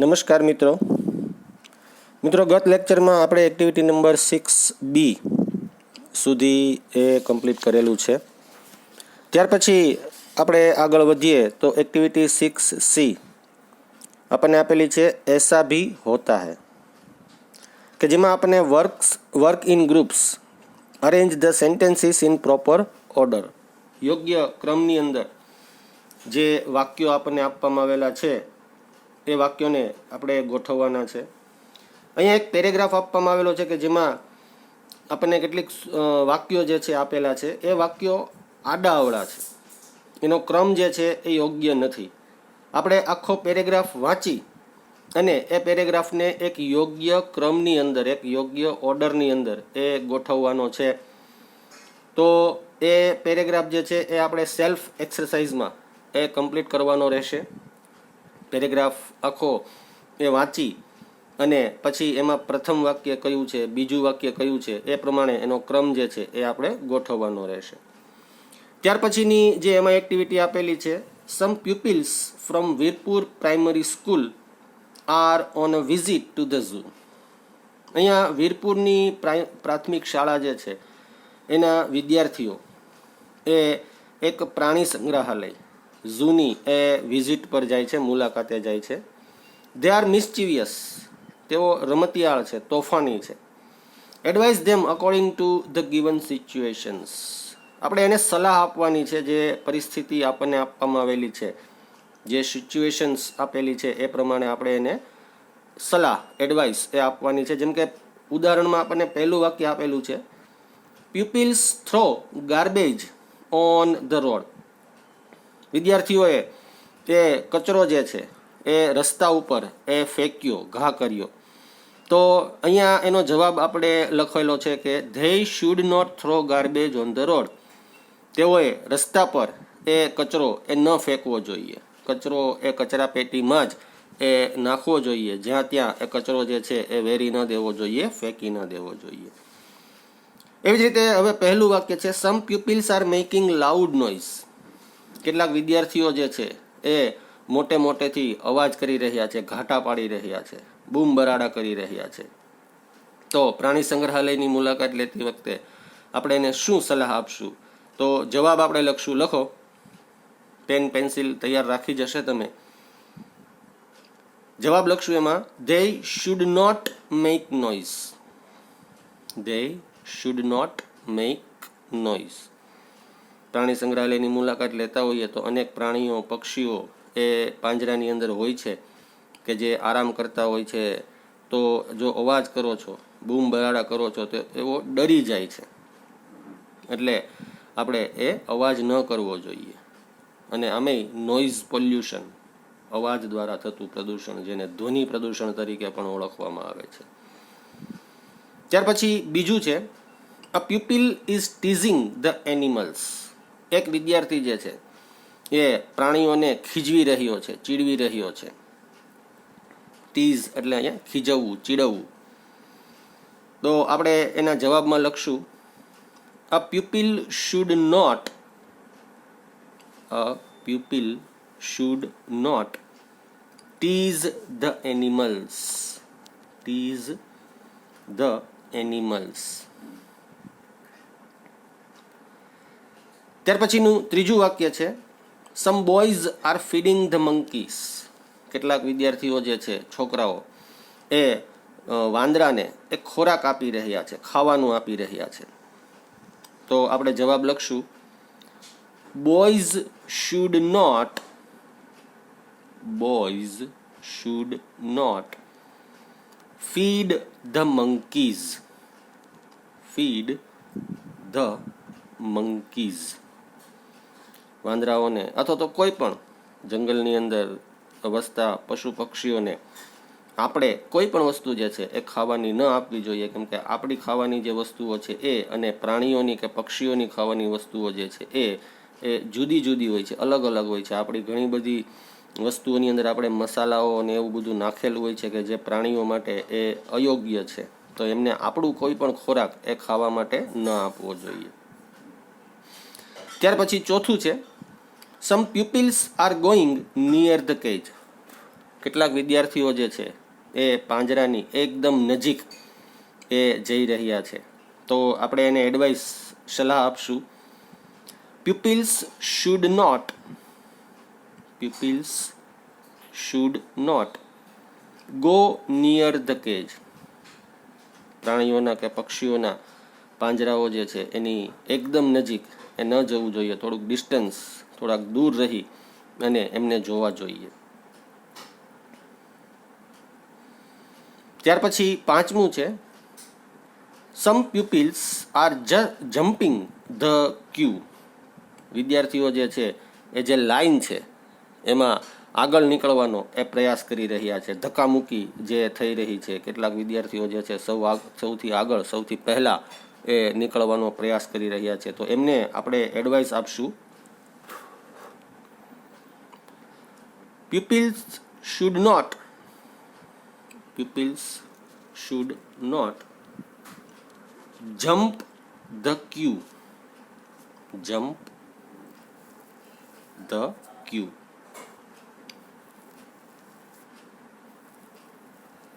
નમસ્કાર મિત્રો ગત લેક્ચરમાં આપણે એક્ટિવિટી નંબર 6B સુધી એ કમ્પ્લીટ કરેલું છે. ત્યાર પછી આપણે આગળ વધીએ તો એક્ટિવિટી 6C આપણને આપેલી છે એસા ભી હોતા હૈ, કે જેમાં આપણને work in groups, arrange the sentences in proper order, યોગ્ય ક્રમની અંદર જે વાક્યો આપણને આપવામાં આવેલા છે એ વાક્યોને આપણે ગોઠવવાના છે. અહીંયા એક પેરેગ્રાફ આપવામાં આવેલો છે કે જેમાં આપણને કેટલીક વાક્યો જે છે આપેલા છે, એ વાક્યો આડાઅવળા છે, એનો ક્રમ જે છે એ યોગ્ય નથી. આપણે આખો પેરેગ્રાફ વાંચી અને એ પેરેગ્રાફને એક યોગ્ય ક્રમની અંદર, એક યોગ્ય ઓર્ડરની અંદર એ ગોઠવવાનો છે. તો એ પેરેગ્રાફ જે છે એ આપણે સેલ્ફ એક્સરસાઇઝમાં એ કમ્પ્લીટ કરવાનો રહેશે. પેરેગ્રાફ આખો એ વાંચી અને પછી એમાં પ્રથમ વાક્ય કયું છે, બીજું વાક્ય કયું છે, એ પ્રમાણે એનો ક્રમ જે છે એ આપણે ગોઠવવાનો રહેશે. ત્યાર પછીની જે એમાં એક્ટિવિટી આપેલી છે, some pupils from Virpur primary school are on a visit to the zoo. અહીંયા વીરપુરની પ્રાથમિક શાળા જે છે એના વિદ્યાર્થીઓ એ એક પ્રાણી સંગ્રહાલય ઝૂની એ વિઝિટ પર જાય છે, મુલાકાતે જાય છે. દે આર મિસ્ચીવિયસ, તેઓ રમતિયાળ છે, તોફાની છે. Advise them according to the given situations. આપણે એને સલાહ આપવાની છે, જે પરિસ્થિતિ આપણને આપવામાં આવેલી છે, જે સિચ્યુએશન્સ આપેલી છે એ પ્રમાણે આપણે એને સલાહ, એડવાઇસ એ આપવાની છે. જેમ કે ઉદાહરણમાં આપણને પહેલું વાક્ય આપેલું છે, pupils throw garbage on the road. વિદ્યાર્થીઓએ તે કચરો જે છે એ રસ્તા ઉપર એ ફેંક્યો, ઘા કર્યો. તો અહીંયા એનો જવાબ આપણે લખેલો છે કે they should not throw garbage on the road. તેઓએ રસ્તા પર એ કચરો એ ન ફેંકવો જોઈએ. કચરો એ કચરા પેટીમાં જ એ નાખવો જોઈએ, જ્યાં ત્યાં એ કચરો જે છે એ વેરી ન દેવો જોઈએ, ફેંકી ન દેવો જોઈએ. એવી જ રીતે હવે પહેલું વાક્ય છે, some pupils are making loud noise. કેટલાક વિદ્યાર્થીઓ જે છે એ મોટેથી અવાજ કરી રહ્યા છે, ઘાટા પાડી રહ્યા છે, બૂમ બરાડા કરી રહ્યા છે. તો પ્રાણી સંગ્રહાલયની મુલાકાત લેતી વખતે આપણે એને શું સલાહ આપશું? તો જવાબ આપણે લખશું. લખો, પેન પેન્સિલ તૈયાર રાખી જશે તમે. જવાબ લખશું એમાં, they should not make noise. They should not make noise. પ્રાણી સંગ્રહાલયની મુલાકાત લેતા હોઈએ તો અનેક પ્રાણીઓ, પક્ષીઓ એ પાંજરાની અંદર હોય છે કે જે આરામ કરતા હોય છે. તો જો અવાજ કરો છો, બૂમ બરાડા કરો છો, તો એવો ડરી જાય છે. એટલે આપણે એ અવાજ ન કરવો જોઈએ. અને આમેય નોઇઝ પોલ્યુશન, અવાજ દ્વારા થતું પ્રદૂષણ, જેને ધ્વનિ પ્રદૂષણ તરીકે પણ ઓળખવામાં આવે છે. ત્યાર પછી બીજું છે, a pupil is teasing the animals. એક વિદ્યાર્થી જે છે એ પ્રાણીઓને ખીજવી રહ્યો છે, ચીડવી રહ્યો છે. ટીઝ એટલે અહીંયા ખીજવવું, ચીડવવું. તો આપણે એના જવાબમાં લખશું, a pupil should not tease the animals. Tease the animals. ત્યાર પછીનું ત્રીજું વાક્ય છે, some boys are feeding the monkeys. કેટલાક વિદ્યાર્થીઓ જે છે, છોકરાઓ એ વાંદરાને એક ખોરાક આપી રહ્યા છે, ખાવાનું આપી રહ્યા છે. તો આપણે જવાબ લખશું, boys should not feed the monkeys. Feed the monkeys. વાંદરાઓને અથવા તો કોઈ પણ જંગલની અંદર વસતા પશુ પક્ષીઓને આપણે કોઈ પણ વસ્તુ જે છે એ ખાવાની ન આપવી જોઈએ. કેમ કે આપણી ખાવાની જે વસ્તુઓ છે એ અને પ્રાણીઓની કે પક્ષીઓની ખાવાની વસ્તુઓ જે છે એ જુદી હોય છે, અલગ હોય છે. આપણી ઘણી બધી વસ્તુઓની અંદર આપણે મસાલાઓ અને એવું બધું નાખેલું હોય છે કે જે પ્રાણીઓ માટે એ અયોગ્ય છે. તો એમને આપણું કોઈ પણ ખોરાક એ ખાવા માટે ન આપવો જોઈએ. ત્યાર પછી ચોથું છે, some pupils are going near the cage. કેટલાક વિદ્યાર્થીઓ જે છે એ પાંજરાની એકદમ નજીક એ જઈ રહ્યા છે, તો આપણે એને એડવાઇસ સલાહ આપશું. pupils should not go near the cage. પ્રાણીઓના કે પક્ષીઓના પાંજરાઓ જે છે એની એકદમ નજીક એ ન જવું જોઈએ, થોડુંક ડિસ્ટન્સ, થોડાક દૂર રહી અને એમને જોવા જોઈએ. ત્યાર પછી પાંચમું છે, some pupils are jumping the queue. વિદ્યાર્થીઓ જે છે એ જે લાઈન છે એમાં આગળ નીકળવાનો એ પ્રયાસ કરી રહ્યા છે, ધક્કામુક્કી જે થઈ રહી છે. કેટલાક વિદ્યાર્થીઓ જે છે સૌથી આગળ, સૌથી પહેલાં એ નીકળવાનો પ્રયાસ કરી રહ્યા છે, તો એમને આપણે એડવાઇસ આપશું. pupils should not jump the queue.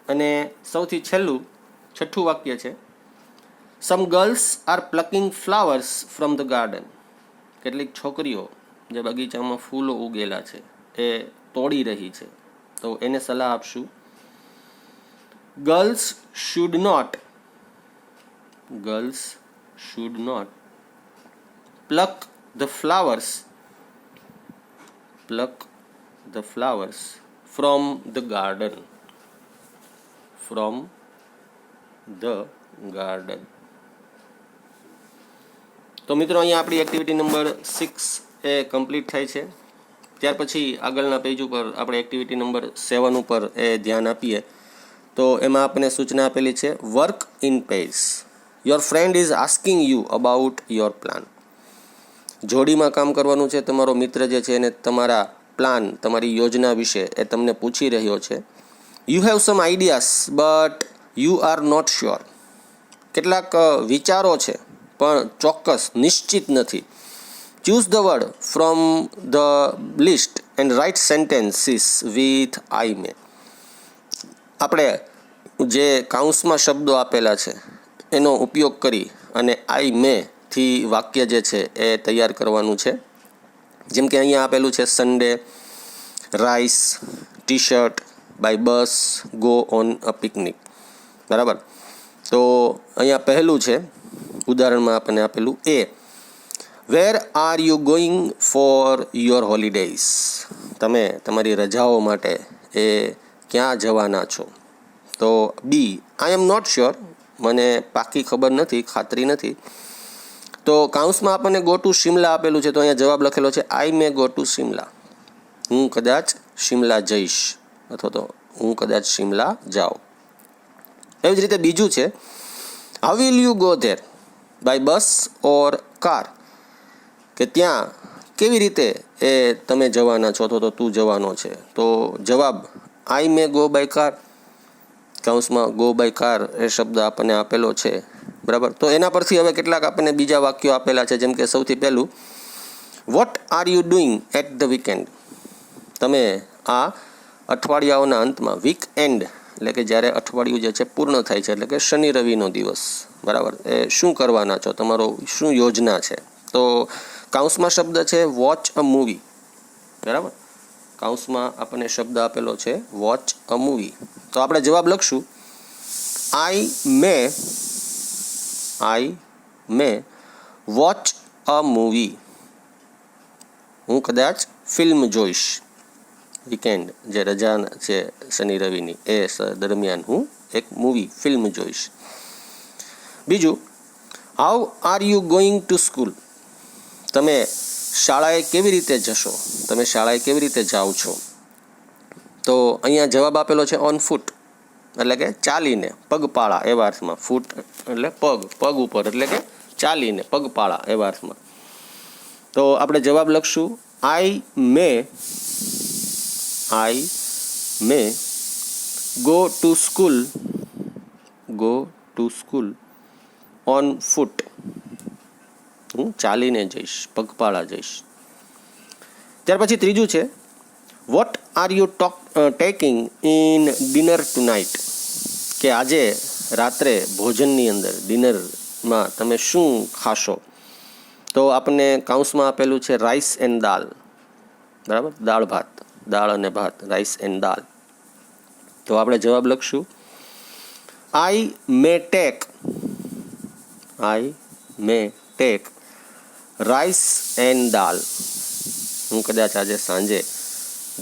અને સૌથી છઠ્ઠું વાક્ય છે, some girls are plucking flowers from the garden. કેટલીક છોકરીઓ જે બગીચામાં ફૂલો ઉગેલા છે એ તોડી રહી છે, તો એને સલાહ આપશું. Girls should not pluck the flowers from the garden. તો મિત્રો અહીંયા આપણી એક્ટિવિટી નંબર 6 એ કમ્પ્લીટ થાય છે. ત્યાર પછી આગળના પેજ ઉપર આપણે એક્ટિવિટી નંબર 7 ઉપર એ ધ્યાન આપીએ તો એમાં આપણને સૂચના આપેલી છે, work in pairs. Your friend is asking you about your plan. જોડીમાં કામ કરવાનું છે. તમારો મિત્ર જે છે એને તમારા પ્લાન, તમારી યોજના વિશે એ તમને પૂછી રહ્યો છે. You have some ideas but you are not sure. કેટલાક વિચારો છે પણ ચોક્કસ, નિશ્ચિત નથી. Choose the word from the list and write sentences with I may. આપણે જે કાઉન્સમાં શબ્દો આપેલા છે એનો ઉપયોગ કરી અને આઈ મે થી વાક્ય જે છે એ તૈયાર કરવાનું છે. જેમ કે અહીંયા આપેલું છે, Sunday, rice, T shirt, by bus, go on a picnic. બરાબર. તો અહીંયા પહેલું છે, ઉદાહરણમાં આપણને આપેલું એ, where are you going for your holidays. તમે તમારી રજાઓ માટે એ ક્યાં જવાના છો. તો બી, આઈ એમ નોટ શ્યોર. મને પાકી ખબર નથી, ખાતરી નથી. તો કાઉન્સમાં આપણને ગો ટુ શિમલા આપેલું છે, તો અહીંયા જવાબ લખેલો છે, આઈ મે ગો ટુ શિમલા. હું કદાચ શિમલા જઈશ, અથવા તો હું કદાચ શિમલા જાઉં. એવી જ રીતે બીજું છે, how will you go there, by bus or car. કે ત્યાં કેવી રીતે એ તમે જવાના છો, તો તું જવાનો છે. તો જવાબ I may go by car. કાઉન્સમાં ગો બાય કાર એ શબ્દ આપણને આપેલો છે. બરાબર. તો એના પરથી હવે કેટલાક આપણને બીજા વાક્યો આપેલા છે. જેમ કે સૌથી પહેલું, what are you doing at the weekend. તમે આ અઠવાડિયાઓના અંતમાં, વીકએન્ડ એટલે કે જ્યારે અઠવાડિયું જે છે પૂર્ણ થાય છે, એટલે કે શનિ રવિનો દિવસ, બરાબર, એ શું કરવાના છો, તમારો શું યોજના છે. તો કાઉન્સમાં શબ્દ છે વોચ અ મૂવી. બરાબર. કાઉન્સમાં આપણને શબ્દ આપેલો છે વોચ અ મૂવી. તો આપણે જવાબ લખશું, I May watch a movie. હું કદાચ ફિલ્મ જોઈશ. વીકેન્ડ જે રજા છે શનિ રવિની એ દરમિયાન હું એક મૂવી, ફિલ્મ જોઈશ. બીજું, how are you going to school. તમે શાળાએ કેવી રીતે જશો, તમે શાળાએ કેવી રીતે જાઓ છો. તો અહીંયા જવાબ આપેલો છે ઓન ફૂટ, એટલે કે ચાલીને, પગપાળા એવા અર્થમાં. ફૂટ એટલે પગ ઉપર, એટલે કે ચાલીને, પગપાળા એવા અર્થમાં. તો આપણે જવાબ લખશું, I may go to school on foot. હું ચાલીને જઈશ, પગપાળા જઈશ. ત્યાર પછી ત્રીજું છે, what are you taking in dinner two night, કે આજે રાત્રે ભોજનની અંદર ડિનરમાં તમે શું ખાશો? તો આપણને કાઉન્સમાં આપેલું છે રાઈસ એન્ડ દાલ, બરાબર, દાળ ભાત, દાળ અને ભાત, રાઈસ એન્ડ દાલ. તો આપણે જવાબ લખશું I may take rice and દાલ. હું કદાચ આજે સાંજે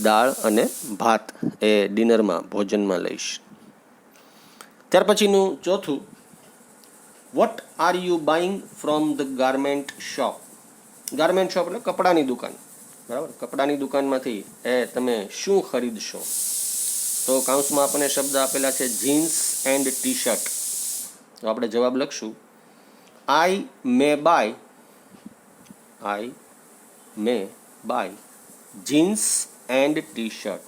દાળ અને ભાત એ ડિનરમાં ભોજનમાં લઈશ. ત્યાર પછીનું ચોથું, vote are you buying from the garment shop. Garment shop એટલે કપડાની દુકાન, બરાબર, કપડાની દુકાનમાંથી એ તમે શું ખરીદશો? તો કાઉન્સમાં આપણને શબ્દ આપેલા છે જીન્સ એન્ડ ટી શર્ટ. તો આપણે જવાબ લખશું I may buy jeans and T shirt.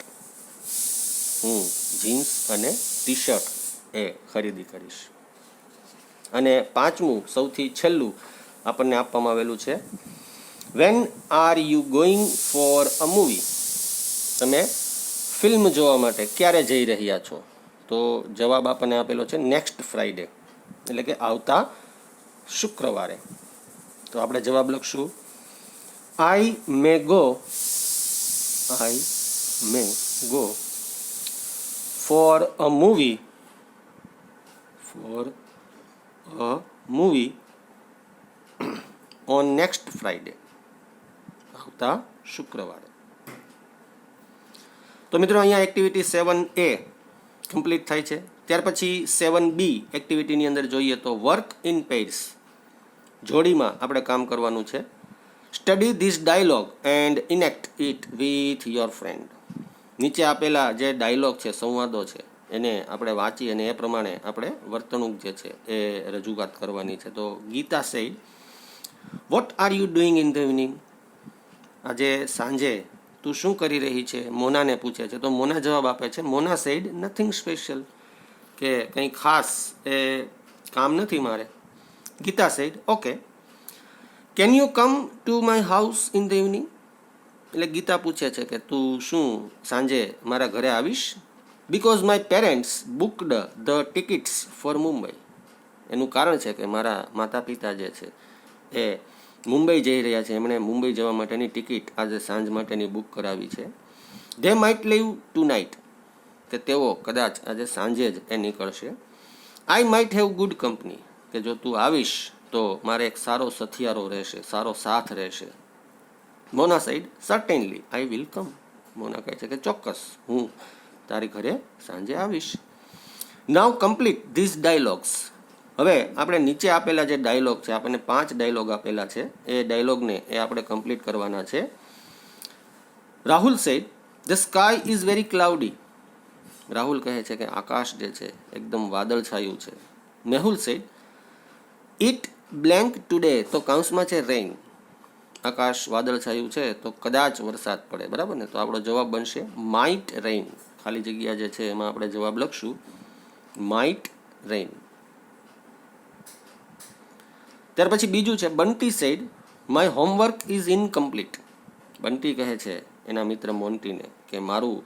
હું જીન્સ અને ટી શર્ટ એ ખરીદી કરીશ. અને પાંચમું, સૌથી છેલ્લું આપણને આપવામાં આવેલું છે van R you going four a movie. તમે ફિલ્મ જોવા માટે ક્યારે જઈ રહ્યા છો? તો જવાબ આપણને આપેલો છે નેક્સ્ટ ફ્રાઈડે, એટલે કે આવતા શુક્રવારે. તો આપણે જવાબ લખશું I may go for a movie on next Friday, આવતા શુક્રવારે. તો મિત્રો અહીંયા એક્ટિવિટી 7A કમ્પ્લીટ થાય છે. ત્યાર પછી 7B એક્ટિવિટીની અંદર જોઈએ તો વર્ક ઇન પેર્સ, જોડીમાં આપણે કામ કરવાનું છે. Study this dialogue and enact it with your friend. નીચે આપેલા જે ડાયલોગ છે, સંવાદો છે, એને આપણે વાંચી અને એ પ્રમાણે આપણે વર્તણૂક જે છે એ રજૂઆત કરવાની છે. તો Gita said, what are you doing in the evening. આજે સાંજે તું શું કરી રહી છે? મોનાને પૂછે છે. તો મોના જવાબ આપે છે મોના સેડ નથિંગ સ્પેશિયલ, કે કંઈ ખાસ એ કામ નથી મારે. Gita said okay. Can you come to my house in the evening. એટલે ગીતા પૂછે છે કે તું શું સાંજે મારા ઘરે આવીશ? Because my parents booked the tickets for Mumbai. એનું કારણ છે કે મારા માતા પિતા જે છે એ મુંબઈ જઈ રહ્યા છે, એમણે મુંબઈ જવા માટેની ટિકિટ આજે સાંજ માટેની બુક કરાવી છે. ધે માઇટ લીવ ટુ નાઇટ, કે તેઓ કદાચ આજે સાંજે જ એ નીકળશે. I might have good company, કે જો તું આવીશ તો મારે એક સારો સાથિયારો રહેશે, સારો સાથ રહેશે. Mona said certainly I will come. Mona કહે છે કે ચોક્કસ હું તારી ઘરે સાંજે આવીશ. Now complete this dialogues. હવે આપણે નીચે આપેલા જે ડાયલોગ છે, આપણને 5 ડાયલોગ આપેલા છે, એ ડાયલોગને એ આપણે કમ્પ્લીટ કરવાના છે. Rahul said the sky is very cloudy. Rahul કહે છે કે આકાશ જે છે એકદમ વાદળછાયું છે. Mehul said it blank today. તો કાઉન્સમાં છે રેઇન. આકાશ વાદળછાયું છે તો કદાચ વરસાદ પડે, બરાબર ને. તો આપણો જવાબ બનશે માઇટ રેઇન. ખાલી જગ્યા જે છે એમાં આપણે જવાબ લખશું માઇટ રેઇન. ત્યાર પછી બીજું છે Bunty said my homework is incomplete. Bunty કહે છે એના મિત્ર મોન્ટીને કે મારું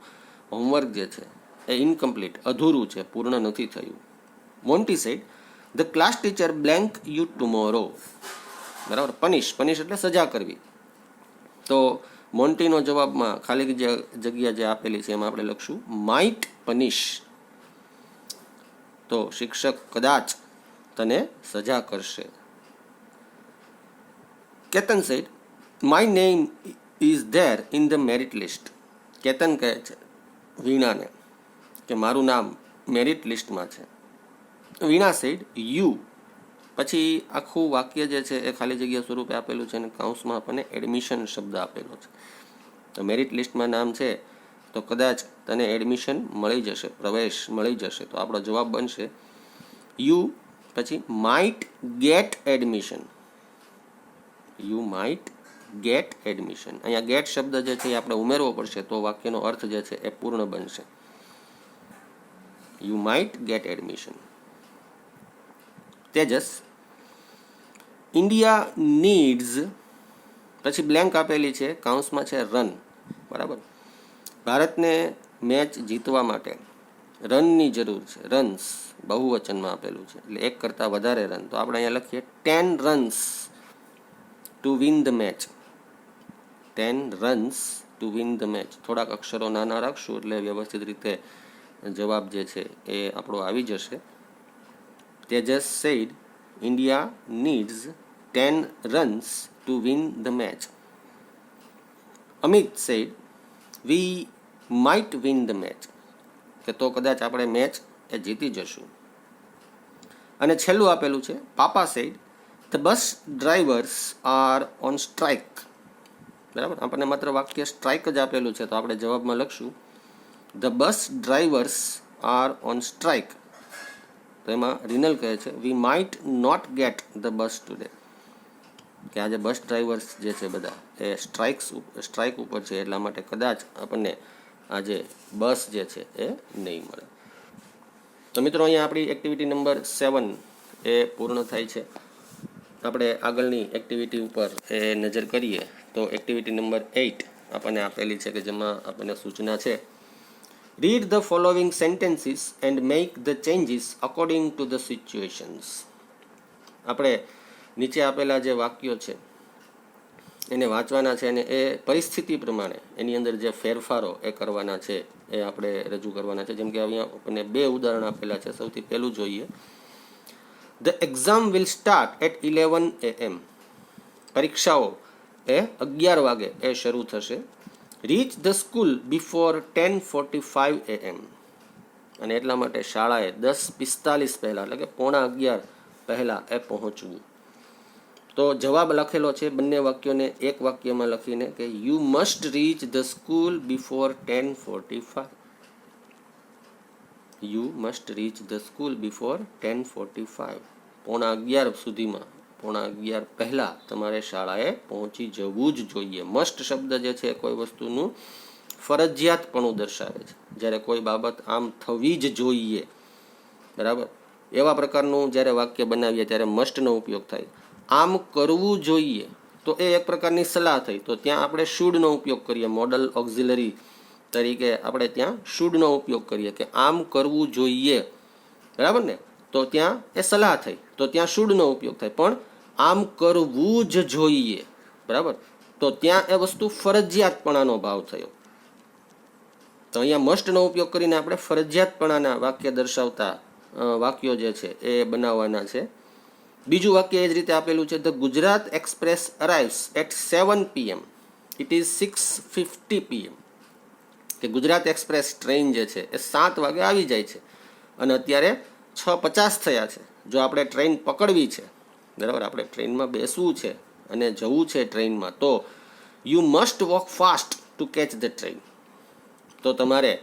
હોમવર્ક જે છે એ ઇનકમ્પ્લીટ, અધૂરું છે, પૂર્ણ નથી થયું. Monty said the class teacher blank you tomorrow. બરાબર, પનિશ એટલે સજા કરવી. તો મોન્ટીનો જવાબમાં ખાલી જગ્યા જે આપેલી છે એમાં આપણે લખશું માઇટ પનિશ. તો શિક્ષક કદાચ તને સજા કરશે. Ketan said my name is there in the merit list. Ketan કહે છે વીણાને કે મારું નામ મેરિટ લિસ્ટમાં છે. Veena said you. પછી આખું વાક્ય જે છે એ ખાલી જગ્યા સ્વરૂપે આપેલું છે અને કાઉન્સમાં આપણને એડમિશન શબ્દ આપેલો છે. તો મેરિટ લિસ્ટમાં નામ છે તો કદાચ તને એડમિશન મળી જશે, પ્રવેશ મળી જશે. તો આપણો જવાબ બનશે યુ પછી might gate admission. You might gate admission. અહીંયા ગેટ શબ્દ જે છે એ આપણે ઉમેરવો પડશે તો વાક્યનો અર્થ જે છે એ પૂર્ણ બનશે. You might gate admission. Tejas India needs, પછી બ્લેન્ક આપેલી છે, કાઉન્સમાં છે રન, બરાબર. ભારતને મેચ જીતવા માટે રનની જરૂર છે. રન્સ બહુવચનમાં આપેલું છે એટલે એક કરતાં વધારે રન. તો આપણે અહીંયા લખીએ 10 runs to win the match. 10 runs to win the match. થોડાક અક્ષરો નાના રાખશું એટલે વ્યવસ્થિત રીતે જવાબ જે છે એ આપણો આવી જશે. Tejas said India needs 10 runs to win the match. Amit said we might win the match. કે તો કદાચ આપણે મેચ એ જીતી જશું. અને છેલ્લું આપેલું છે papa said the bus drivers are on strike. બરાબર, આપણને માત્ર વાક્ય સ્ટ્રાઇક જ આપેલું છે તો આપણે જવાબમાં લખશું the bus drivers are on strike. તો એમાં રિનલ કહે છે we might not get the bus today. કે આજે બસ ડ્રાઈવર્સ જે છે બધા એ સ્ટ્રાઇક ઉપર છે એટલા માટે કદાચ આપણને આજે બસ જે છે એ નહીં મળે. તો મિત્રો અહીંયા આપણી એક્ટિવિટી નંબર 7 એ પૂર્ણ થાય છે. આપણે આગળની એક્ટિવિટી ઉપર એ નજર કરીએ તો એક્ટિવિટી નંબર 8 આપણને આપેલી છે કે જેમાં આપણને સૂચના છે read the following sentences and make the changes according to the situations. આપણે નીચે આપેલા જે વાક્યો છે એને વાંચવાના છે અને એ પરિસ્થિતિ પ્રમાણે એની અંદર જે ફેરફારો એ કરવાના છે એ આપણે રજૂ કરવાના છે. જેમ કે અહીંયા આપણને 2 ઉદાહરણ આપેલા છે. સૌથી પહેલું જોઈએ the exam will start at 11 AM. પરીક્ષાઓ એ 11 વાગે એ શરૂ થશે. Reach the school before 10:45 AM. અને એટલા માટે શાળાએ 10:45 પહેલાં એટલે કે 11:15 પહેલાં એ પહોંચવું. તો જવાબ લખેલો છે બંને વાક્યોને એક વાક્યમાં લખીને કે you must rich the school before 10:45. You must rich the school before 10:45. 11:15 સુધીમાં 11:15 પહેલાં તમારે શાળાએ પહોંચી જવું જ જોઈએ. મસ્ટ શબ્દ જે છે કોઈ વસ્તુનું ફરજિયાતપણું દર્શાવે છે. જ્યારે કોઈ બાબત આમ થવી જ જોઈએ, બરાબર, એવા પ્રકારનું જ્યારે વાક્ય બનાવીએ ત્યારે મસ્ટનો ઉપયોગ થાય. આમ કરવું જોઈએ તો એ એક પ્રકારની સલાહ થઈ, તો ત્યાં આપણે શુડનો ઉપયોગ કરીએ. મોડલ ઓક્ઝિલરી તરીકે આપણે ત્યાં શુડનો ઉપયોગ કરીએ કે આમ કરવું જોઈએ, બરાબર ને. તો ત્યાં એ સલાહ થઈ તો ત્યાં શુડનો ઉપયોગ થાય. પણ આમ કરવું જ જોઈએ, બરાબર, તો ત્યાં એ વસ્તુ ફરજિયાતપણાનો ભાવ થયો. તો અહીંયા મસ્ટનો ઉપયોગ કરીને આપણે ફરજિયાતપણાના વાક્ય દર્શાવતા વાક્યો જે છે એ બનાવવાના છે. બીજું વાક્ય એ જ રીતે આપેલું છે the Gujarat express arrives at 7 PM. It is 6:50 PM. કે ગુજરાત એક્સપ્રેસ ટ્રેન જે છે એ 7 વાગે આવી જાય છે અને અત્યારે 6:50 થયા છે. જો આપણે ટ્રેન પકડવી છે, બરાબર, આપણે ટ્રેનમાં બેસવું છે અને જવું છે ટ્રેનમાં, તો you must walk fast to catch the train. તો તમારે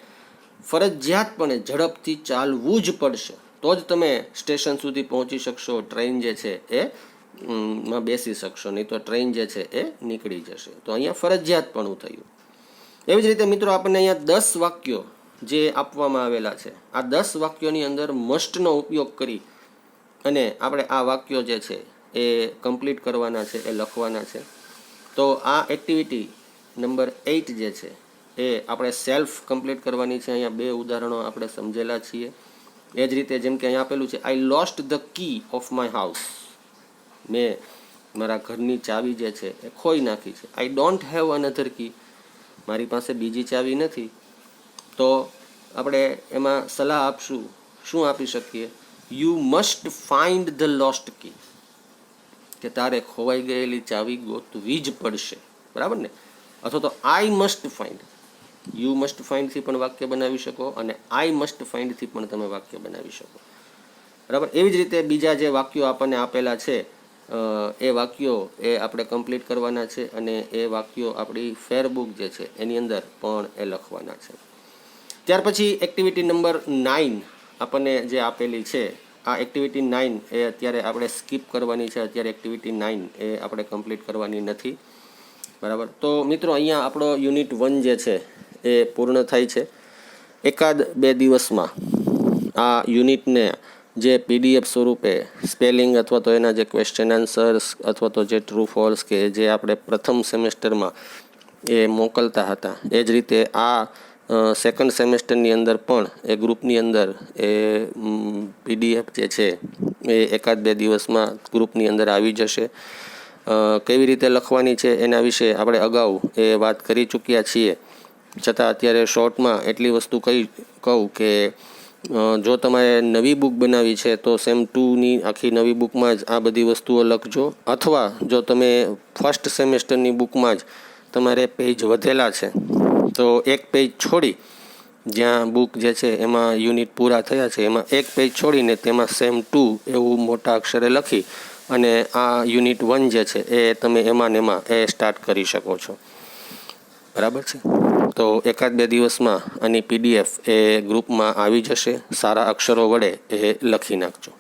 ફરજિયાતપણે ઝડપથી ચાલવું જ પડશે તો જ તમે સ્ટેશન સુધી પહોંચી શકશો, ટ્રેન જે છે એ માં બેસી શકશો, નહીં તો ટ્રેન જે છે એ નીકળી જશે. તો અહીંયા ફરજિયાતપણું થયું. એવી જ રીતે મિત્રો આપણને અહીંયા 10 વાક્યો જે આપવામાં આવેલા છે, આ 10 વાક્યોની અંદર મસ્ટનો ઉપયોગ કરી અને આપણે આ વાક્યો જે છે એ કમ્પ્લીટ કરવાના છે, એ લખવાના છે. તો આ એક્ટિવિટી નંબર 8 જે છે એ આપણે સેલ્ફ કમ્પ્લીટ કરવાની છે. અહીંયા 2 ઉદાહરણો આપણે સમજેલા છીએ. એ જ રીતે જેમ કે અહીંયા આપેલું છે I lost the key of my house. મેં મારા ઘરની ચાવી જે છે એ ખોઈ નાખી છે. આઈ ડોન્ટ હેવ અનધર કી. મારી પાસે બીજી ચાવી નથી. તો આપણે એમાં સલાહ આપશું, શું આપી શકીએ? You must find the lost key. કે તારે ખોવાઈ ગયેલી ચાવી ગોતવી જ પડશે, બરાબર ને. અથવા તો I must find. You must ફાઇન્ડથી પણ વાક્ય બનાવી શકો અને આઈ મસ્ટ ફાઇન્ડથી પણ તમે વાક્ય બનાવી શકો, બરાબર. એવી જ રીતે બીજા જે વાક્યો આપણને આપેલા છે એ વાક્યો એ આપણે કમ્પ્લીટ કરવાના છે અને એ વાક્યો આપણી ફેરબુક જે છે એની અંદર પણ એ લખવાના છે. ત્યાર પછી એક્ટિવિટી નંબર 9 આપણને જે આપેલી છે, આ એક્ટિવિટી 9 એ અત્યારે આપણે સ્કીપ કરવાની છે. અત્યારે એક્ટિવિટી 9 એ આપણે કમ્પ્લીટ કરવાની નથી, બરાબર. તો મિત્રો અહીંયા આપણો યુનિટ 1 જે છે એ પૂર્ણ થાય છે. 1-2 દિવસમાં આ યુનિટને જે PDF સ્વરૂપે સ્પેલિંગ અથવા તો એના જે ક્વેશ્ચન આન્સર્સ અથવા તો જે ટ્રુ ફોલ્સ કે જે આપણે પ્રથમ સેમેસ્ટરમાં એ મોકલતા હતા, એ જ રીતે આ સેકન્ડ સેમેસ્ટરની અંદર પણ એ ગ્રુપની અંદર એ PDF જે છે એ 1-2 દિવસમાં ગ્રુપની અંદર આવી જશે. કેવી રીતે લખવાની છે એના વિશે આપણે અગાઉ એ વાત કરી ચૂક્યા છીએ, છતાં અત્યારે શોર્ટમાં એટલી વસ્તુ કહું કે જો તમારે નવી બુક બનાવી છે તો સેમ 2ની આખી નવી બુકમાં જ આ બધી વસ્તુઓ લખજો, અથવા જો તમે ફર્સ્ટ સેમેસ્ટરની બુકમાં જ તમારે પેજ વધેલા છે તો એક પેજ છોડી, જ્યાં બુક જે છે એમાં યુનિટ પૂરા થયા છે એમાં એક પેજ છોડીને તેમાં સેમ 2 એવું મોટા અક્ષરે લખી અને આ યુનિટ 1 જે છે એ તમે એમાં ને એમાં એ સ્ટાર્ટ કરી શકો છો. બરાબર છે. તો 1-2 દિવસમાં આની PDF એ ગ્રુપમાં આવી જશે. સારા અક્ષરો વડે એ લખી નાખજો.